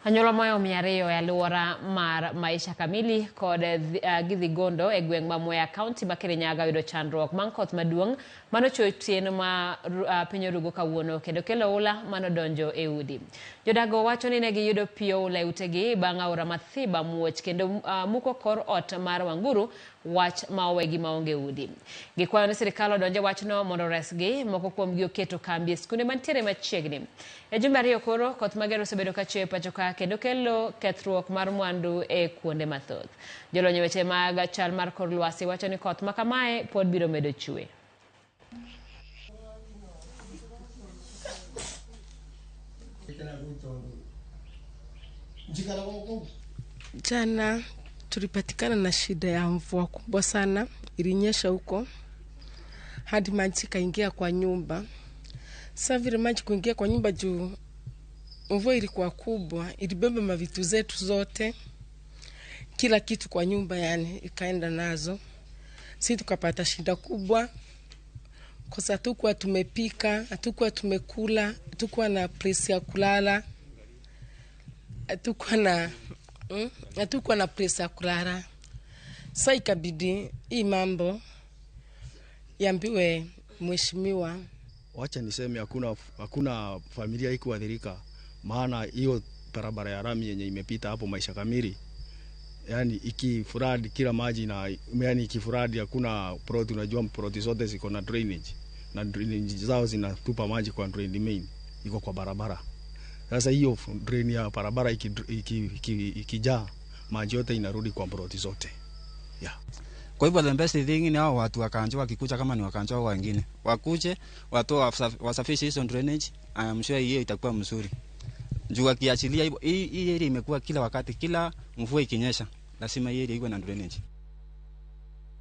Anyuola moyo miario e aluora mar Maisha Kamili kod Githigondo e gweng' ma Mwea County ma Kirinyaga yudo chandruok mang' koth maduong' manochwe otieno ma piny orugo kawuono kendo kelo oula manodonjo e udi. Jodago wacho ni ne giyudo pi oula e utegi bang' aora Mathiba muoch kendo muko kor ot mar Wanguru, wach ma owegi maonge udi. Gikwayo ni sirikal odonje wachno mondo resgi. Moko kuomgi oketo kambi e skunde mantiere machiegni. E jumbe ariyo koro koth mager osebedo ka chwe e pacho ka kendo kelo kethruok mar mwandu e kuonde mathoth. Jolony weche mag chal mar kor lwasi wacho ni koth ma kamae pod biro medo chwe. Jana tulipatikana na shida ya mvua kubwa sana, ilinyesha huko hadi maji kaingia kwa nyumba. Sasa vile maji kuingia kwa nyumba juu mvua ilikuwa kubwa, ilibeba mavitu zetu zote, kila kitu kwa nyumba yani ikaenda nazo. Sisi tukapata shida kubwa kwa sababu hatukuwa tumepika, hatukuwa tumekula, hatukuwa na place ya kulala, hatukuwa na place ya kulala. Sasa ikabidi hii mambo yambiwe mheshimiwa. Wacha niseme hakuna familia ikuathirika, maana hiyo barabara ya rami yenye imepita hapo Maisha Kamili, yani ikifuradi kila maji na yani ikifuradi hakuna plot, unajua plot zote ziko na drainage na drainage zao zinatupa maji kwa drain main iko kwa barabara. Sasa hiyo drain ya barabara ikijaa maji yote inarudi kwa plot zote. Yeah. Kwa hivyo the best thing ni hao watu wakanjo wakikuja kama ni wakanjo wengine wakuje watu wasafishe hizo drainage. I am sure hiyo itakuwa mzuri. Juu akiachilia hii area imekuwa kila wakati, kila mvua ikinyesha lazima hii area iwe na drainage.